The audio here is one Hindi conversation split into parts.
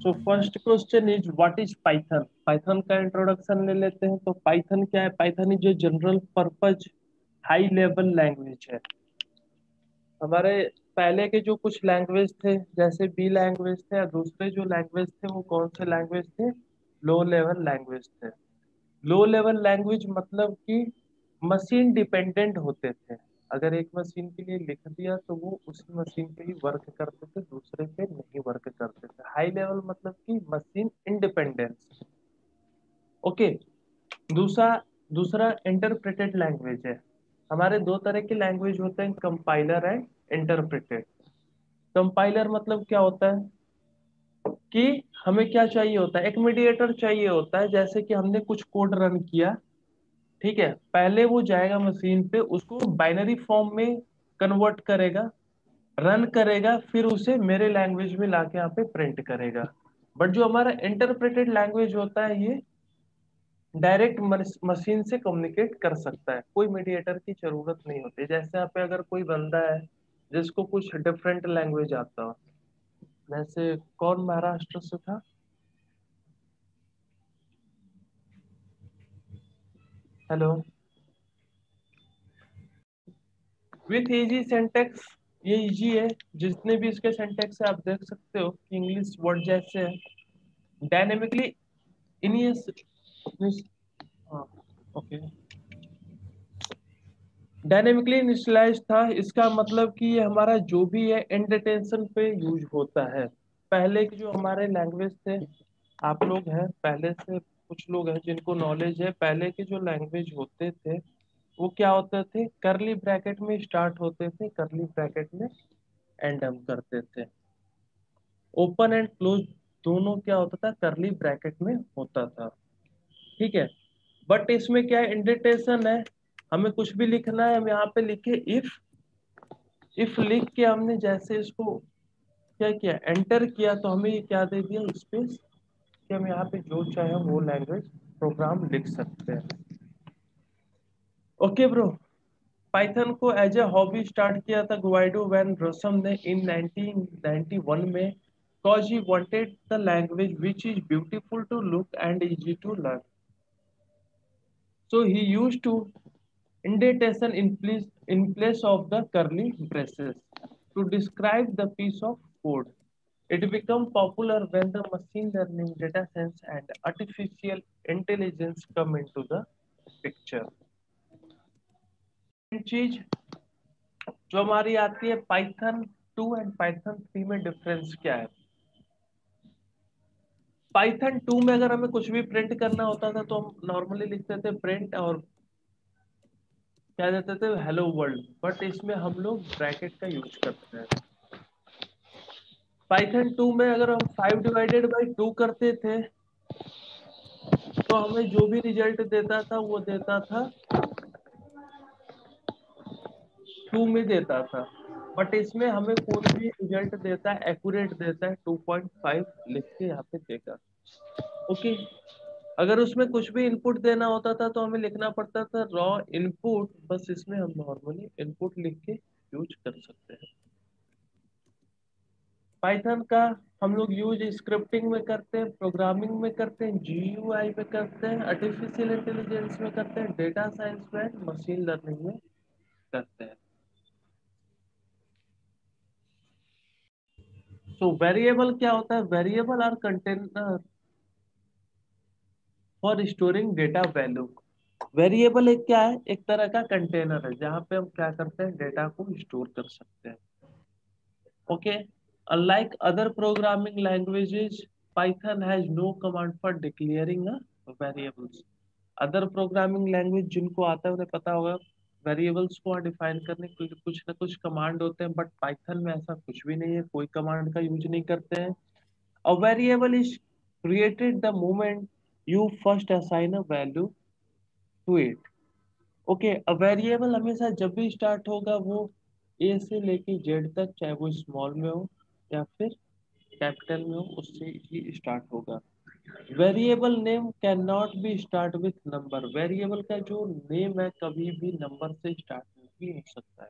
So first question is what is Python. Python का इंट्रोडक्शन ले लेते हैं। तो पाइथन क्या है? Python is a general purpose high level language है। हमारे पहले के जो कुछ लैंग्वेज थे जैसे बी लैंग्वेज थे या दूसरे जो लैंग्वेज थे वो कौन से लैंग्वेज थे? लो लेवल लैंग्वेज थे। लो लेवल लैंग्वेज मतलब कि मशीन डिपेंडेंट होते थे। अगर एक मशीन के लिए लिख दिया तो वो उसी मशीन पे ही वर्क करते थे, दूसरे पे नहीं वर्क करते थे। हाई लेवल मतलब कि मशीन इंडिपेंडेंस। ओके। दूसरा दूसरा इंटरप्रेटेड लैंग्वेज है। हमारे दो तरह के लैंग्वेज होते हैं, कंपाइलर एंड इंटरप्रेटेड। कंपाइलर मतलब क्या होता है कि हमें क्या चाहिए होता है? एक मीडिएटर चाहिए होता है। जैसे कि हमने कुछ कोड रन किया, ठीक है, पहले वो जाएगा मशीन पे, उसको बाइनरी फॉर्म में कन्वर्ट करेगा, रन करेगा, फिर उसे मेरे लैंग्वेज में लाके यहाँ पे प्रिंट करेगा। बट जो हमारा इंटरप्रेटेड लैंग्वेज होता है ये डायरेक्ट मशीन से कम्युनिकेट कर सकता है, कोई मीडिएटर की जरूरत नहीं होती। जैसे यहाँ पे अगर कोई बंदा है जिसको कुछ डिफरेंट लैंग्वेज आता हो, जैसे कौन महाराष्ट्र से था? हेलो। विथ इजी सिंटेक्स, ये इजी है। जितने भी इसके सिंटेक्स है आप देख सकते हो कि इंग्लिश वर्ड जैसे है। डायनेमिकली इनिस, हाँ, ओके। डायनेमिकली इनिशियलाइज था, इसका मतलब कि ये हमारा जो भी है इंडेंटेशन पे यूज होता है। पहले के जो हमारे लैंग्वेज थे, आप लोग हैं पहले से, कुछ लोग हैं जिनको नॉलेज है, पहले के जो लैंग्वेज होते थे वो क्या होते थे? करली ब्रैकेट में स्टार्ट होते थे, करली ब्रैकेट में एंड हम करते थे। ओपन एंड क्लोज दोनों क्या होता था? करली ब्रैकेट में होता था, ठीक है। बट इसमें क्या है? इंडेंटेशन है। हमें कुछ भी लिखना है, हम यहाँ पे लिखे इफ लिख के हमने जैसे इसको क्या किया, एंटर किया, तो हमें ये क्या दे दिया? स्पेस, कि हम यहाँ पे जो चाहे वो लैंग्वेज प्रोग्राम लिख सकते हैं। Okay bro. पाइथन को एज ए हॉबी स्टार्ट किया था गुआइडो वैन रोसम ने इन 1991 में, cause he wanted the language which is beautiful to look and easy to learn. So he used to indentation in place of the curly braces to describe the piece of code. It became popular when the machine learning, data science, and artificial intelligence come into the picture. चीज जो हमारी आती है, पाइथन 2 एंड पाइथन 3 में डिफरेंस क्या है? पाइथन 2 में अगर हमें कुछ भी प्रिंट करना होता था तो हम नॉर्मली लिखते थे प्रिंट और क्या देते थे? Hello world. बट इसमें हम लोग ब्रैकेट का यूज करते हैं। पाइथन 2 में अगर हम 5/2 करते थे तो हमें जो भी रिजल्ट देता था वो देता था 2 में देता था। बट इसमें हमें कोई भी रिजल्ट देता है एक्यूरेट देता है, 2.5 लिख के यहाँ पे देगा। ओके। अगर उसमें कुछ भी इनपुट देना होता था तो हमें लिखना पड़ता था रॉ इनपुट। बस इसमें हम नॉर्मली इनपुट लिख के यूज कर सकते हैं। पाइथन का हम लोग यूज स्क्रिप्टिंग में करते हैं, प्रोग्रामिंग में करते हैं, जीयूआई में करते हैं, आर्टिफिशियल इंटेलिजेंस में करते हैं, डेटा साइंस में, मशीन लर्निंग में करते हैं। सो वेरिएबल क्या होता है? Variable are container for storing data value. Variable एक क्या है? एक तरह का कंटेनर है जहाँ पे हम क्या करते हैं? डेटा को स्टोर कर सकते हैं। Okay. Unlike other programming languages, Python has no command for declaring a variables. Other programming language जिनको आता है उन्हें पता होगा वेरिएबल्स को डिफाइन करने के लिए कुछ ना कुछ कमांड होते हैं। बट पाइथन में ऐसा कुछ भी नहीं है, कोई कमांड का यूज नहीं करते हैं। A variable is created the moment you first assign a value to it. Okay. A variable हमेशा जब भी स्टार्ट होगा वो ए से लेके जेड तक, चाहे वो स्मॉल में हो या फिर कैपिटल में हो, उससे ही स्टार्ट होगा। Variable name can not be start with number. Variable का जो नेम है कभी भी नंबर से स्टार्ट नहीं हो सकता है।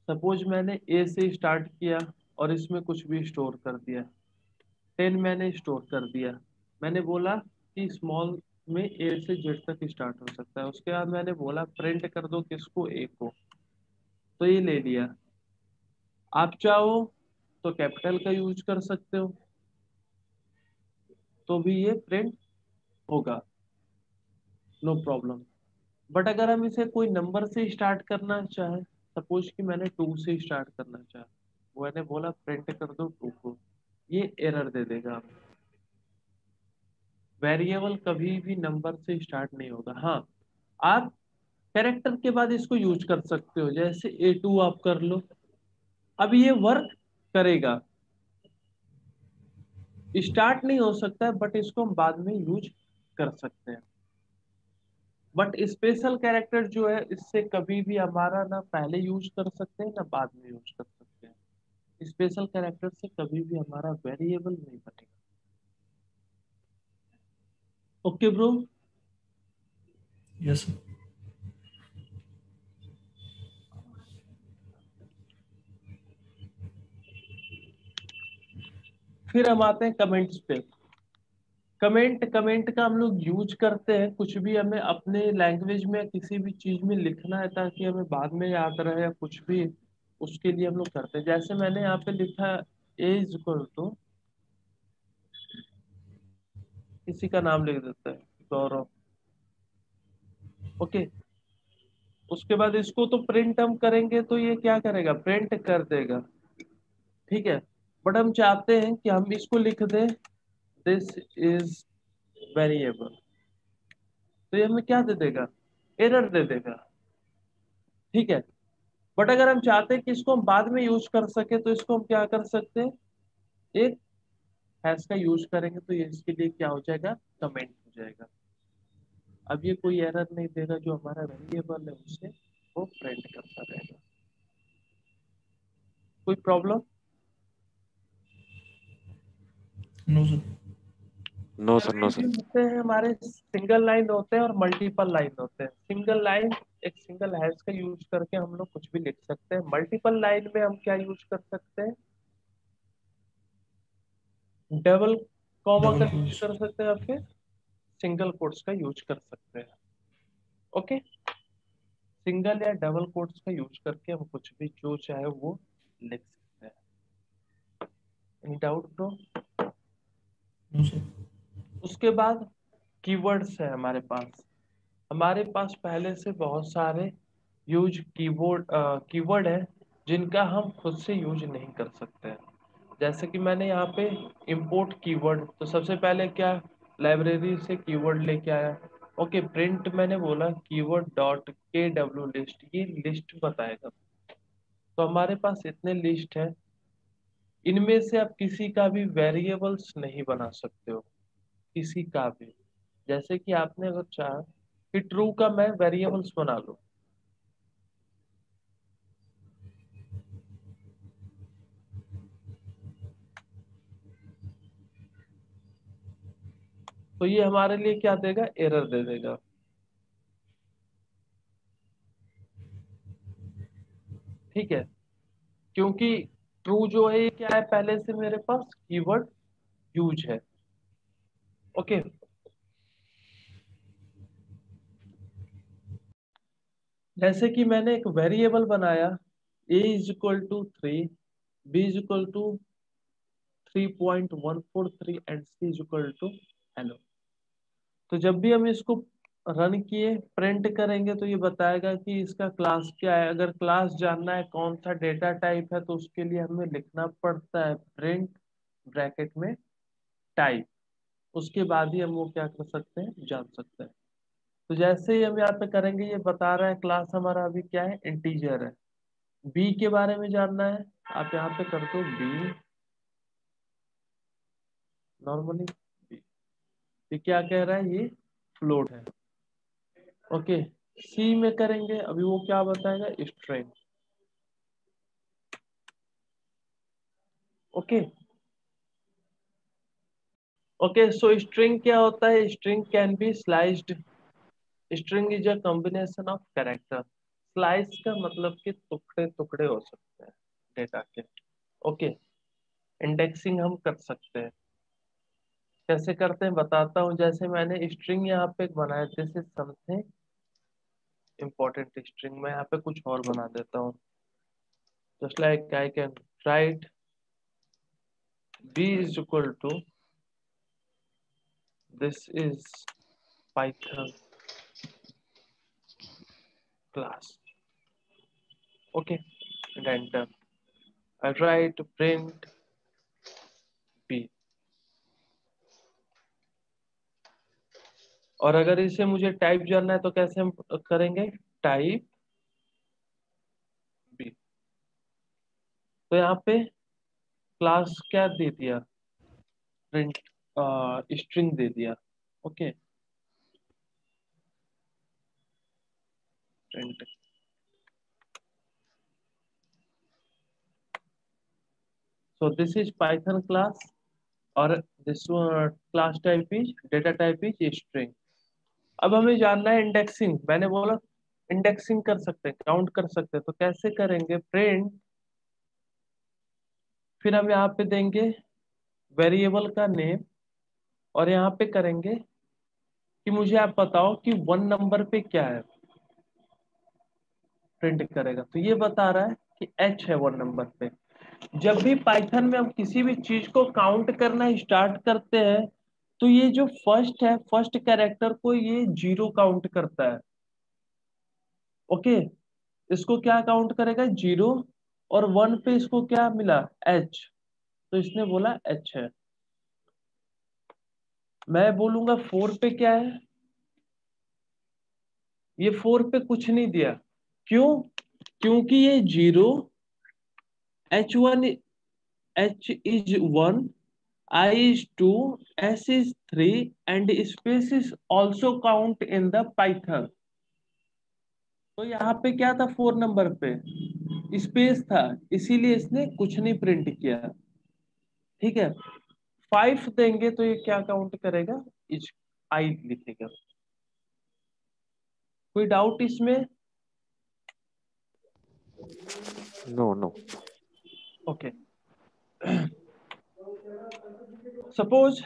सपोज मैंने ए से स्टार्ट किया, और इसमें कुछ भी स्टोर कर दिया। 10 मैंने स्टोर कर दिया। मैंने बोला कि स्मॉल में ए से जेड तक स्टार्ट हो सकता है। उसके बाद मैंने बोला प्रिंट कर दो किसको, ए को, तो ये ले लिया। आप चाहो तो कैपिटल का यूज कर सकते हो, तो भी ये प्रिंट होगा, नो प्रॉब्लम। बट अगर हम इसे कोई नंबर से स्टार्ट करना चाहे, सपोज कि मैंने 2 से स्टार्ट करना चाहा, वो मैंने बोला प्रिंट कर दो 2 को, ये एरर दे देगा। वेरिएबल कभी भी नंबर से स्टार्ट नहीं होगा। हाँ, आप कैरेक्टर के बाद इसको यूज कर सकते हो, जैसे A2 आप कर लो, अब ये वर्क करेगा। स्टार्ट नहीं हो सकता है, बट इसको हम बाद में यूज कर सकते हैं। बट स्पेशल कैरेक्टर जो है, इससे कभी भी हमारा ना पहले यूज कर सकते हैं ना बाद में यूज कर सकते हैं। स्पेशल कैरेक्टर से कभी भी हमारा वेरिएबल नहीं बनेगा। Okay bro. यस। फिर हम आते हैं कमेंट्स पे। कमेंट कमेंट का हम लोग यूज करते हैं, कुछ भी हमें अपने लैंग्वेज में किसी भी चीज में लिखना है ताकि हमें बाद में याद रहे या कुछ भी, उसके लिए हम लोग करते हैं। जैसे मैंने यहाँ पे लिखा ए इज इक्वल टू, किसी का नाम लिख देता है, गौरव। ओके, उसके बाद इसको तो प्रिंट हम करेंगे तो ये क्या करेगा, प्रिंट कर देगा। ठीक है, बट हम चाहते हैं कि हम इसको लिख दें दिस इज वेरिएबल, तो ये हमें क्या दे देगा, एरर दे देगा। ठीक है, बट अगर हम चाहते हैं कि इसको हम बाद में यूज कर सके, तो इसको हम क्या कर सकते हैं, एक हैश का यूज करेंगे, तो ये इसके लिए क्या हो जाएगा, कमेंट हो जाएगा। अब ये कोई एरर नहीं देगा, जो हमारा वेरिएबल है उसे वो प्रिंट करता रहेगा। कोई problem? No sir. No sir, no comment sir. जो होते हैं हमारे, सिंगल लाइन होते हैं और मल्टीपल लाइन होते हैं। सिंगल लाइन एक सिंगल हैश का यूज करके हम लोग कुछ भी लिख सकते हैं। मल्टीपल लाइन में हम क्या यूज कर सकते हैं, डबल कॉमा का डबल यूज कोट्स। कर सकते हैं, या फिर सिंगल कोट्स का यूज कर सकते हैं। ओके, सिंगल या डबल कोट्स का यूज करके हम कुछ भी जो चाहे वो लिख सकते हैं। Any doubt bro? No sir. उसके बाद कीवर्ड्स है हमारे पास। हमारे पास पहले से बहुत सारे यूज कीवर्ड है जिनका हम खुद से यूज नहीं कर सकते हैं। जैसे कि मैंने यहाँ पे इंपोर्ट कीवर्ड, तो सबसे पहले क्या, लाइब्रेरी से कीवर्ड लेके आया। ओके, प्रिंट मैंने बोला कीवर्ड डॉट के डब्ल्यू लिस्ट, ये लिस्ट बताएगा। तो हमारे पास इतने लिस्ट है, इनमें से आप किसी का भी वेरिएबल्स नहीं बना सकते हो, किसी का भी। जैसे कि आपने अगर चाहा कि ट्रू का मैं वेरिएबल्स बना लूं, तो ये हमारे लिए क्या देगा, एरर दे देगा। ठीक है, क्योंकि ट्रू जो है ये क्या है, पहले से मेरे पास कीवर्ड यूज है। ओके, जैसे कि मैंने एक वेरिएबल बनाया, a is equal to 3, b is equal to 3.143 and c is equal to hello. तो जब भी हम इसको रन किए, प्रिंट करेंगे, तो ये बताएगा कि इसका क्लास क्या है। अगर क्लास जानना है कौन सा डेटा टाइप है, तो उसके लिए हमें लिखना पड़ता है प्रिंट ब्रैकेट में टाइप, उसके बाद ही हम वो क्या कर सकते हैं, जान सकते हैं। तो जैसे ही हम यहाँ पे करेंगे, ये बता रहा है क्लास हमारा अभी क्या है, इंटीजर है। बी के बारे में जानना है, आप यहाँ पे कर दो बी, नॉर्मली बी। ये क्या कह रहा है, ये फ्लोट है। ओके, सी में करेंगे, अभी वो क्या बताएगा, स्ट्रिंग। ओके ओके, सो स्ट्रिंग क्या होता है, string can be sliced. String is a combination of character. Slice का मतलब कि टुकड़े टुकड़े हो सकते हैं डेटा के। ओके, इंडेक्सिंग हम कर सकते हैं। कैसे करते हैं बताता हूँ। जैसे मैंने स्ट्रिंग यहाँ पे बनाया, this is something important string, मैं यहाँ पे कुछ और बना देता हूँ। Just like I can write b is equal to this is Python class. Okay, and enter. I write print b. और अगर इसे मुझे टाइप जानना है तो कैसे हम करेंगे, टाइप b। तो यहाँ पे क्लास क्या दे दिया, प्रिंट स्ट्रिंग दे दिया। Okay, print. So this is Python class और this class type is, data type is string. अब हमें जानना है इंडेक्सिंग। मैंने बोला इंडेक्सिंग कर सकते हैं, काउंट कर सकते हैं, तो कैसे करेंगे, प्रिंट, फिर हम यहाँ पे देंगे वेरिएबल का नेम और यहाँ पे करेंगे कि मुझे आप बताओ कि 1 नंबर पे क्या है, प्रिंट करेगा। तो ये बता रहा है कि h है 1 नंबर पे। जब भी पाइथन में हम किसी भी चीज को काउंट करना स्टार्ट करते हैं तो ये जो फर्स्ट है, फर्स्ट कैरेक्टर को ये 0 काउंट करता है। ओके, इसको क्या काउंट करेगा, 0, और 1 पे इसको क्या मिला, h, तो इसने बोला h है। मैं बोलूंगा 4 पे क्या है, ये 4 पे कुछ नहीं दिया। क्यों, क्योंकि ये 0, h1, h is 1, I is 2, s is 3 and space is also count in the Python। तो यहाँ पे क्या था, 4 नंबर पे स्पेस था, इसीलिए इसने कुछ नहीं प्रिंट किया। ठीक है, 5 देंगे तो ये क्या काउंट करेगा, इज आई लिखेगा। कोई डाउट इसमें? No, no. ओके, सपोज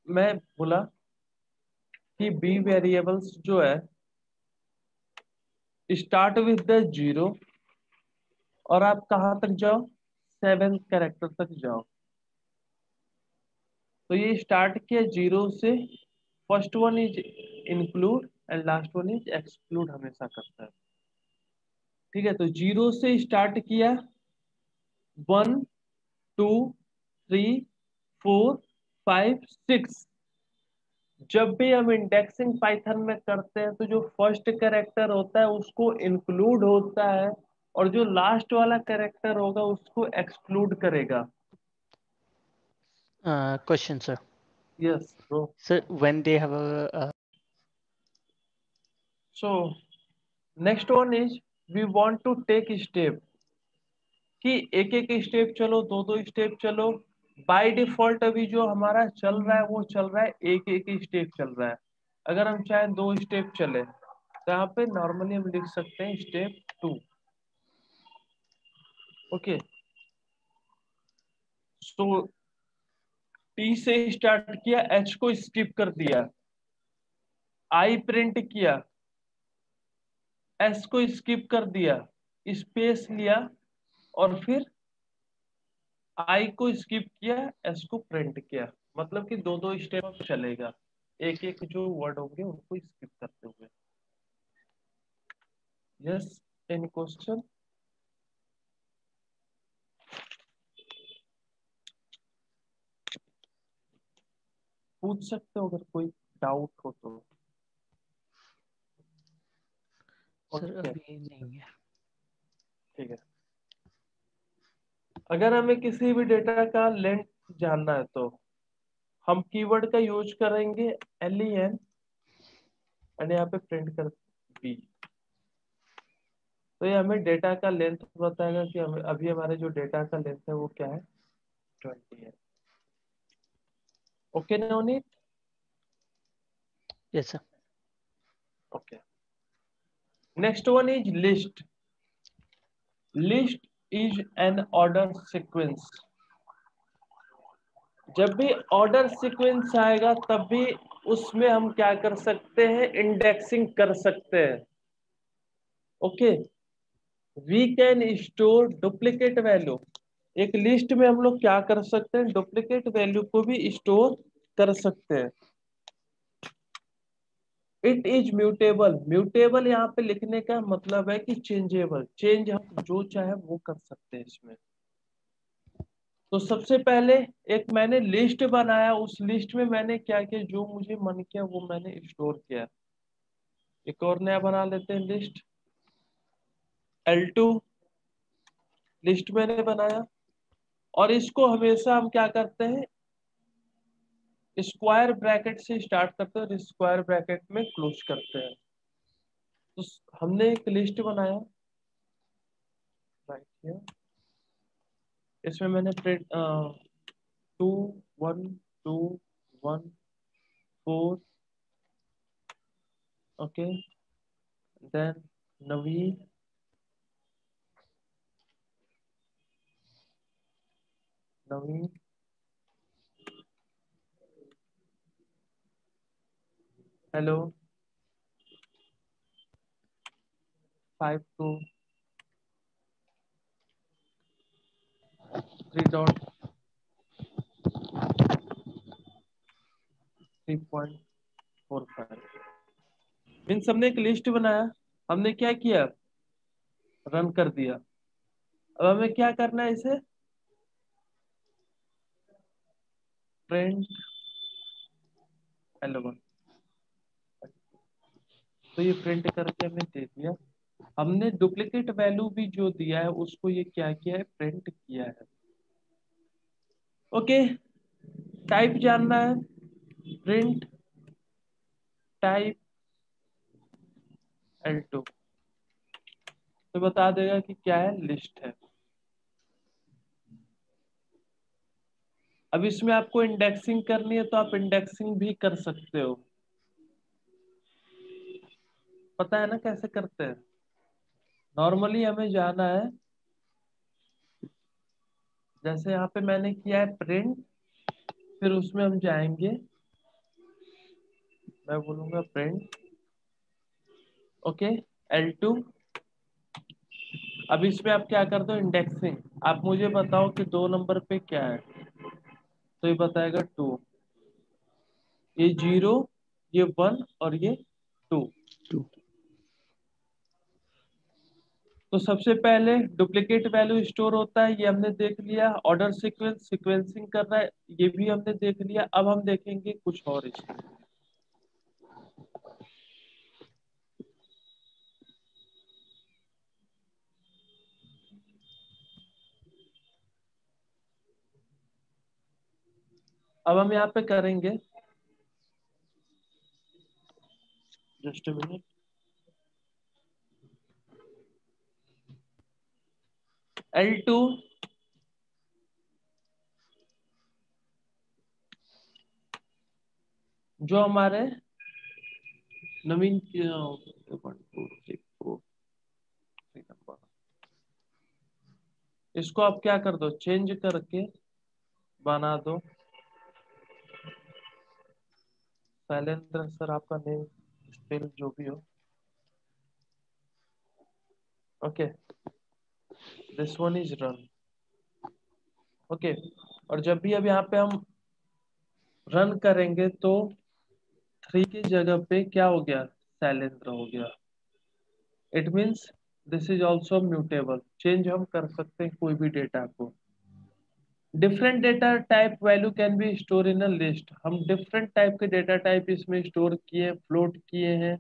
मैं बोला कि बी वेरिएबल्स जो है स्टार्ट विद द 0 और आप कहां तक जाओ, 7th कैरेक्टर तक जाओ। तो ये स्टार्ट किया 0 से, first one is include and last one is exclude हमेशा करता है। ठीक है, तो 0 से स्टार्ट किया, 1 2 3 4 5 6। जब भी हम इंडेक्सिंग पाइथन में करते हैं तो जो फर्स्ट कैरेक्टर होता है उसको इंक्लूड होता है और जो लास्ट वाला कैरेक्टर होगा उसको एक्सक्लूड करेगा। Question, sir. Yes bro. Sir, when they have a so next one is we want to take step, कि एक एक स्टेप चलो, दो दो स्टेप चलो। बाय डिफॉल्ट अभी जो हमारा चल रहा है वो चल रहा है एक एक स्टेप चल रहा है। अगर हम चाहे 2 स्टेप चले तो यहाँ पे नॉर्मली हम लिख सकते हैं स्टेप 2। ओके, सो टी से स्टार्ट किया, एच को स्किप कर दिया, आई प्रिंट किया, एस को स्किप कर दिया, स्पेस लिया और फिर आई को स्किप किया, एस को प्रिंट किया। मतलब कि दो दो स्टेप चलेगा, एक एक जो वर्ड होंगे उनको स्किप करते हुए। Yes, any question? पूछ सकते हो अगर कोई डाउट हो तो। sir ओके, अभी नहीं है। ठीक है। अगर हमें किसी भी डेटा का लेंथ जानना है तो हम कीवर्ड का यूज करेंगे len एंड यहाँ पे प्रिंट कर बी। तो ये हमें डेटा का लेंथ बताएगा कि हमें अभी हमारे जो डेटा का लेंथ है वो क्या है, 20 है। Okay Navneet? Yes, sir. Okay, next one is list. List is an order sequence. जब भी ऑर्डर सीक्वेंस आएगा तब भी उसमें हम क्या कर सकते हैं, इंडेक्सिंग कर सकते हैं. Okay. We can store duplicate value. एक लिस्ट में हम लोग क्या कर सकते हैं, डुप्लीकेट वैल्यू को भी स्टोर कर सकते हैं. It is mutable. म्यूटेबल यहाँ पे लिखने का मतलब है कि चेंजेबल. चेंज हम जो चाहे वो कर सकते हैं इसमें. तो सबसे पहले एक मैंने लिस्ट बनाया, उस लिस्ट में मैंने क्या किया, जो मुझे मन किया वो मैंने स्टोर किया. एक और नया बना लेते हैं लिस्ट. L2 लिस्ट मैंने बनाया, और इसको हमेशा हम क्या करते हैं, स्क्वायर ब्रैकेट से स्टार्ट करते हैं और स्क्वायर ब्रैकेट में क्लोज करते हैं. तो हमने एक लिस्ट बनाया राइट हियर. इसमें मैंने प्रिंट 2 1 2 1 4. ओके. देन नवीन, नवीन, हेलो, 5 2 3 डॉट 3.45. मीन्स हमने एक लिस्ट बनाया, हमने क्या किया, रन कर दिया. अब हमें क्या करना है, इसे प्रिंट L1. तो ये प्रिंट करके हमें दे दिया. हमने डुप्लीकेट वैल्यू भी जो दिया है उसको ये क्या किया है, प्रिंट किया है. ओके. टाइप जानना है, प्रिंट टाइप L2, तो बता देगा कि क्या है, लिस्ट है. अब इसमें आपको इंडेक्सिंग करनी है तो आप इंडेक्सिंग भी कर सकते हो. पता है ना कैसे करते हैं. नॉर्मली हमें जाना है, जैसे यहाँ पे मैंने किया है प्रिंट, फिर उसमें हम जाएंगे, मैं बोलूंगा प्रिंट. ओके. L2. अब इसमें आप क्या कर दो, इंडेक्सिंग. आप मुझे बताओ कि 2 नंबर पे क्या है, तो ये बताएगा 2, ये 0, ये 1 और ये 2. 2. तो सबसे पहले डुप्लीकेट वैल्यू स्टोर होता है, ये हमने देख लिया. ऑर्डर सीक्वेंस, सीक्वेंसिंग कर रहा है, ये भी हमने देख लिया. अब हम देखेंगे कुछ और इसमें. अब हम यहाँ पे करेंगे, जस्ट अ मिनट. L2 जो हमारे नवीन 1 2 3 4 नंबर, इसको आप क्या कर दो, चेंज करके बना दो शैलेंद्र सर, आपका नेम स्पेल जो भी हो. Okay. This one is run. Okay. और जब भी अब यहाँ पे हम रन करेंगे तो 3 की जगह पे क्या हो गया, शैलेंद्र हो गया. It means this is also mutable. Change हम कर सकते हैं कोई भी डेटा को. Different data type value can be store in a list. हम डिफरेंट टाइप के डेटा टाइप इसमें स्टोर किए, फ्लोट किए हैं.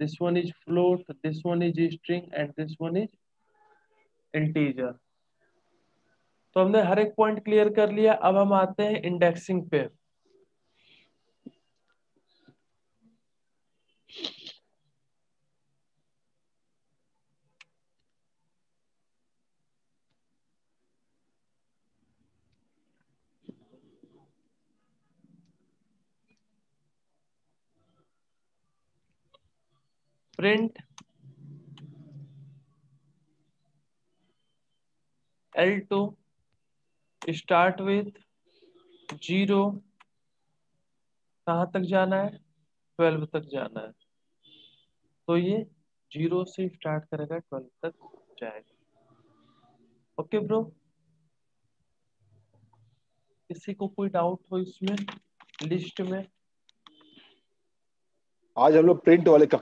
This one is float, this one is string and this one is integer. तो हमने हर एक पॉइंट क्लियर कर लिया. अब हम आते हैं इंडेक्सिंग पे. प्रिंट L2 स्टार्ट विथ 0, कहाँ तक जाना है, 12 तक जाना है, तो ये 0 से स्टार्ट करेगा 12 तक जाएगा। ओके ब्रो, किसी को कोई डाउट हो इसमें लिस्ट में? आज हम लोग प्रिंट वाले